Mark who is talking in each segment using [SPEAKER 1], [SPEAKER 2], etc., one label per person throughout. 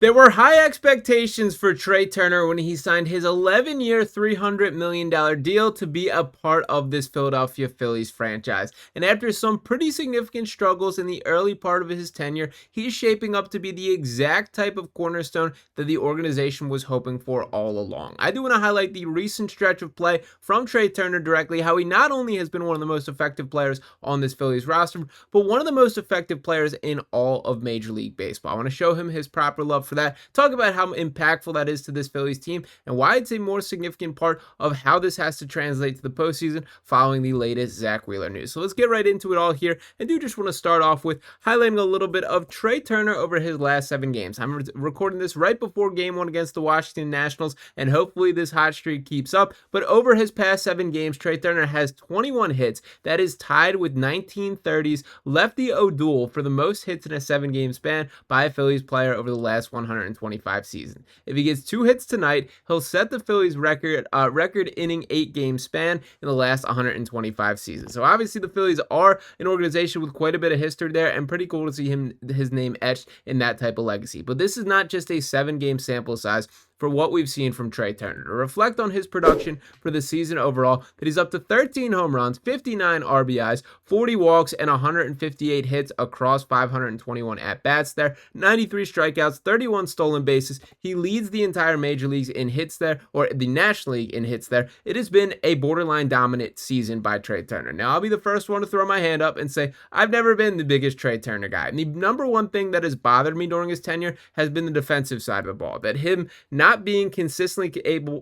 [SPEAKER 1] There were high expectations for Trea Turner when he signed his 11-year, $300 million deal to be a part of this Philadelphia Phillies franchise. And after some pretty significant struggles in the early part of his tenure, he's shaping up to be the exact type of cornerstone that the organization was hoping for all along. I do want to highlight the recent stretch of play from Trea Turner directly, how he not only has been one of the most effective players on this Phillies roster, but one of the most effective players in all of Major League Baseball. I want to show him his proper love for that, talk about how impactful that is to this Phillies team, and why it's a more significant part of how this has to translate to the postseason following the latest Zack Wheeler news. So let's get right into it all here, and do just want to start off with highlighting a little bit of Trea Turner over his last 7 games. I'm recording this right before Game 1 against the Washington Nationals, and hopefully this hot streak keeps up, but over his past 7 games, Trea Turner has 21 hits. That is tied with 1930s lefty O'Doul for the most hits in a 7-game span by a Phillies player over the last 125 seasons. If he gets 2 hits tonight, he'll set the Phillies record inning 8-game span in the last 125 seasons. So obviously the Phillies are an organization with quite a bit of history there, and pretty cool to see his name etched in that type of legacy. But this is not just a 7-game sample size for what we've seen from Trea Turner. To reflect on his production for the season overall, that he's up to 13 home runs, 59 RBIs, 40 walks, and 158 hits across 521 at-bats there, 93 strikeouts, 31 stolen bases. He leads the entire major leagues in hits there, or the National League in hits there. It has been a borderline dominant season by Trea Turner. Now, I'll be the first one to throw my hand up and say, I've never been the biggest Trea Turner guy. And the number one thing that has bothered me during his tenure has been the defensive side of the ball, that him not being consistently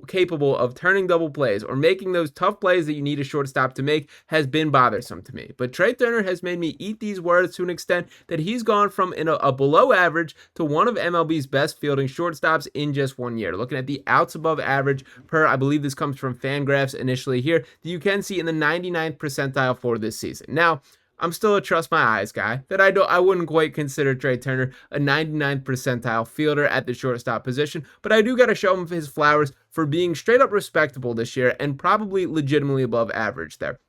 [SPEAKER 1] capable of turning double plays or making those tough plays that you need a shortstop to make has been bothersome to me. But Trea Turner has made me eat these words to an extent that he's gone from a below average to one of MLB's best fielding shortstops in just 1 year. Looking at the outs above average per, I believe this comes from Fangraphs initially here, that you can see in the 99th percentile for this season. Now, I'm still a trust my eyes guy, that I wouldn't quite consider Trea Turner a 99th percentile fielder at the shortstop position, but I do got to show him his flowers for being straight up respectable this year and probably legitimately above average there.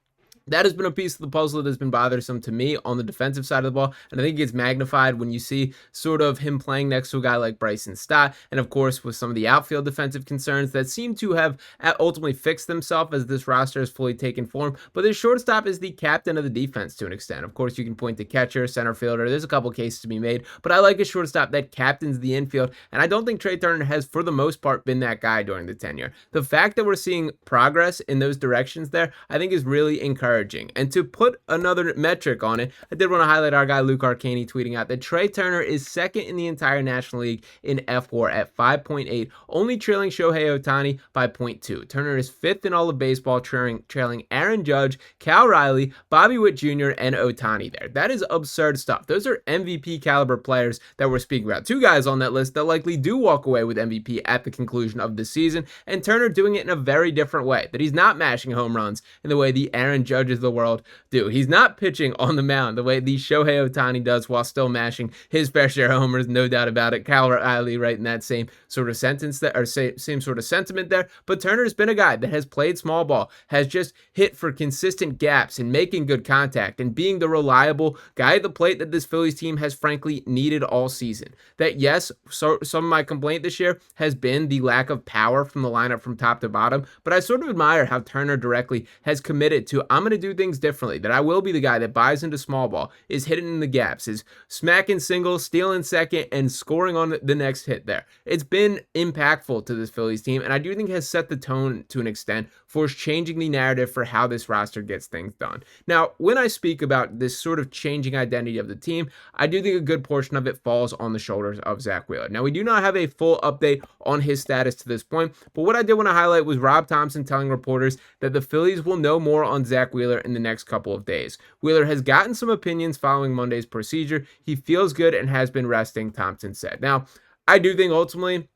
[SPEAKER 1] That has been a piece of the puzzle that has been bothersome to me on the defensive side of the ball, and I think it gets magnified when you see sort of him playing next to a guy like Bryson Stott, and of course with some of the outfield defensive concerns that seem to have ultimately fixed themselves as this roster has fully taken form. But this shortstop is the captain of the defense to an extent. Of course, you can point to catcher, center fielder. There's a couple cases to be made, but I like a shortstop that captains the infield, and I don't think Trea Turner has, for the most part, been that guy during the tenure. The fact that we're seeing progress in those directions there, I think is really encouraging. And to put another metric on it, I did want to highlight our guy Luke Arcani tweeting out that Trea Turner is second in the entire National League in F4 at 5.8, only trailing Shohei Ohtani by 0.2. Turner is fifth in all of baseball, trailing Aaron Judge, Cal Riley, Bobby Witt Jr., and Ohtani there. That is absurd stuff. Those are MVP caliber players that we're speaking about. 2 guys on that list that likely do walk away with MVP at the conclusion of the season, and Turner doing it in a very different way, that he's not mashing home runs in the way the Aaron Judge of the world do. He's not pitching on the mound the way the Shohei Ohtani does while still mashing his fair share of homers, no doubt about it. Cal Riley right in that same sort of sentence there, or same sort of sentiment there. But Turner's been a guy that has played small ball, has just hit for consistent gaps and making good contact and being the reliable guy at the plate that this Phillies team has frankly needed all season. That yes, so some of my complaint this year has been the lack of power from the lineup from top to bottom, but I sort of admire how Turner directly has committed to, I'm going to do things differently, that I will be the guy that buys into small ball, is hitting in the gaps, is smacking singles, stealing second, and scoring on the next hit there. It's been impactful to this Phillies team, and I do think has set the tone to an extent for changing the narrative for how this roster gets things done. Now, when I speak about this sort of changing identity of the team, I do think a good portion of it falls on the shoulders of Zack Wheeler. Now, we do not have a full update on his status to this point, but what I did want to highlight was Rob Thomson telling reporters that the Phillies will know more on Zack Wheeler in the next couple of days. Wheeler has gotten some opinions following Monday's procedure. He feels good and has been resting, Thomson said. Now, I do think ultimately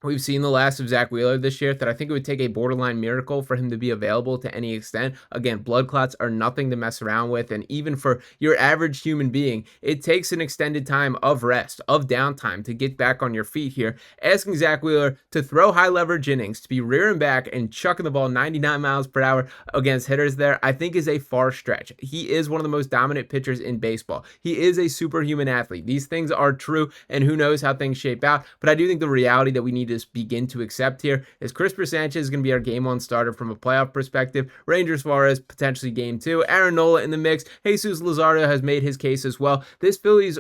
[SPEAKER 1] We've seen the last of Zack Wheeler this year, that I think it would take a borderline miracle for him to be available to any extent. Again, blood clots are nothing to mess around with, and even for your average human being, it takes an extended time of rest, of downtime to get back on your feet here. Asking Zack Wheeler to throw high leverage innings, to be rearing back and chucking the ball 99 miles per hour against hitters there, I think is a far stretch. He is one of the most dominant pitchers in baseball. He is a superhuman athlete. These things are true, and who knows how things shape out, but I do think the reality that we need to begin to accept here is Crispr Sanchez is going to be our game one starter from a playoff perspective. Ranger Suarez potentially game two. Aaron Nola in the mix. Jesus Luzardo has made his case as well. This Phillies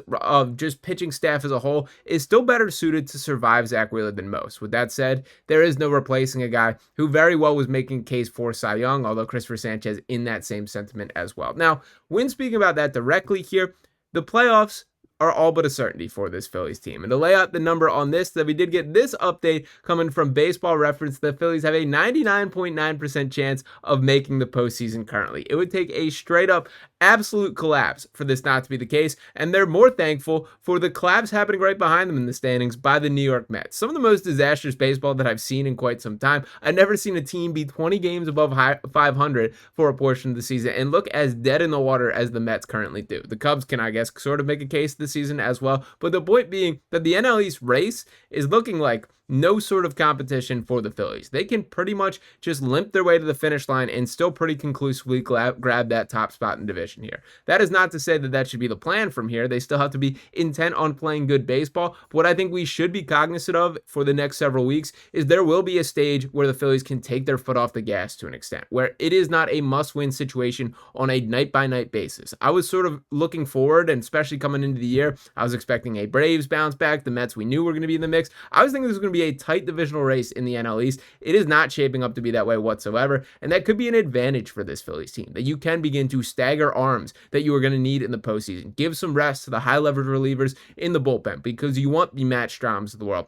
[SPEAKER 1] just pitching staff as a whole is still better suited to survive Zack Wheeler than most. With that said, there is no replacing a guy who very well was making a case for Cy Young, although Crispr Sanchez in that same sentiment as well. Now, when speaking about that directly here, the playoffs are all but a certainty for this Phillies team. And to lay out the number on this, that we did get this update coming from Baseball Reference, the Phillies have a 99.9% chance of making the postseason currently. It would take a straight up absolute collapse for this not to be the case, and they're more thankful for the collapse happening right behind them in the standings by the New York Mets. Some of the most disastrous baseball that I've seen in quite some time. I've never seen a team be 20 games above 500 for a portion of the season and look as dead in the water as the Mets currently do. The Cubs can, I guess, sort of make a case this season as well, but the point being that the NL East race is looking like no sort of competition for the Phillies. They can pretty much just limp their way to the finish line and still pretty conclusively grab that top spot in division here. That is not to say that that should be the plan from here. They still have to be intent on playing good baseball. But what I think we should be cognizant of for the next several weeks is there will be a stage where the Phillies can take their foot off the gas to an extent, where it is not a must-win situation on a night-by-night basis. I was sort of looking forward, and especially coming into the year, I was expecting a Braves bounce back. The Mets we knew were going to be in the mix. I was thinking this was going to be a tight divisional race in the NL East. It is not shaping up to be that way whatsoever, and that could be an advantage for this Phillies team, that you can begin to stagger arms that you are going to need in the postseason. Give some rest to the high leverage relievers in the bullpen, because you want the Matt Stroms of the world,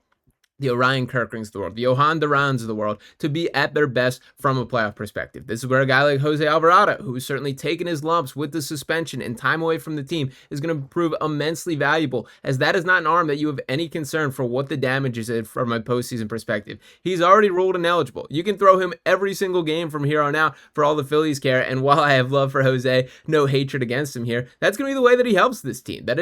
[SPEAKER 1] the Orion Kirkrings of the world, the Johan Durans of the world, to be at their best from a playoff perspective. This is where a guy like Jose Alvarado, who's certainly taken his lumps with the suspension and time away from the team, is going to prove immensely valuable, as that is not an arm that you have any concern for what the damage is from a postseason perspective. He's already ruled ineligible. You can throw him every single game from here on out for all the Phillies care, and while I have love for Jose, no hatred against him here, that's going to be the way that he helps this team. That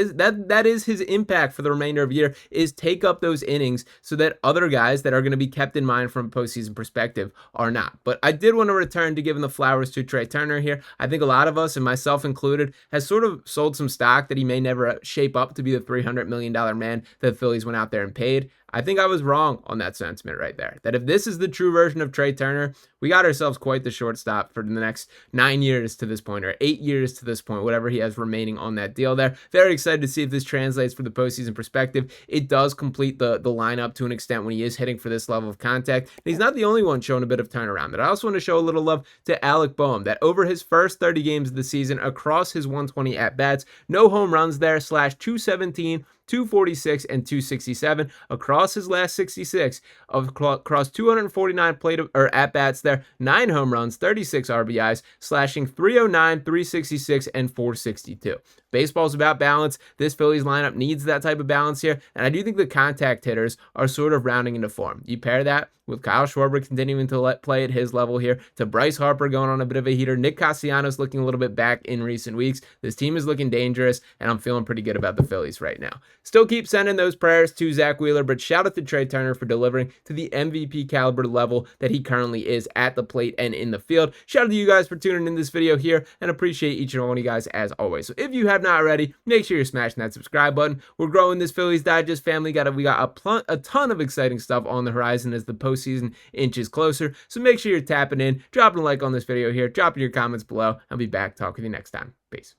[SPEAKER 1] is his impact for the remainder of the year, is take up those innings so that other guys that are going to be kept in mind from a postseason perspective are not. But I did want to return to giving the flowers to Trea Turner here. I think a lot of us, and myself included, has sort of sold some stock that he may never shape up to be the $300 million man that the Phillies went out there and paid. I think I was wrong on that sentiment right there. That if this is the true version of Trea Turner, we got ourselves quite the shortstop for the next 9 years to this point, or 8 years to this point, whatever he has remaining on that deal there. Very excited to see if this translates for the postseason perspective. It does complete the lineup to an extent when he is hitting for this level of contact. And he's not the only one showing a bit of turnaround. But I also want to show a little love to Alec Boehm, that over his first 30 games of the season, across his 120 at-bats, no home runs there, slash 217, 246, and 267 across his last 66, across 249 plate or at-bats there, 9 home runs, 36 RBIs, slashing 309, 366, and 462. Baseball's about balance. This Phillies lineup needs that type of balance here, and I do think the contact hitters are sort of rounding into form. You pair that with Kyle Schwarber continuing to play at his level here, to Bryce Harper going on a bit of a heater, Nick Castellanos looking a little bit back in recent weeks. This team is looking dangerous, and I'm feeling pretty good about the Phillies right now. Still keep sending those prayers to Zack Wheeler, but shout out to Trea Turner for delivering to the MVP caliber level that he currently is at the plate and in the field. Shout out to you guys for tuning in this video here, and appreciate each and one of you guys as always. So if you have not already, make sure you're smashing that subscribe button. We're growing this Phillies Digest family. We got a ton of exciting stuff on the horizon as the postseason inches closer. So make sure you're tapping in, dropping a like on this video here, dropping your comments below. I'll be back. Talk with you next time. Peace.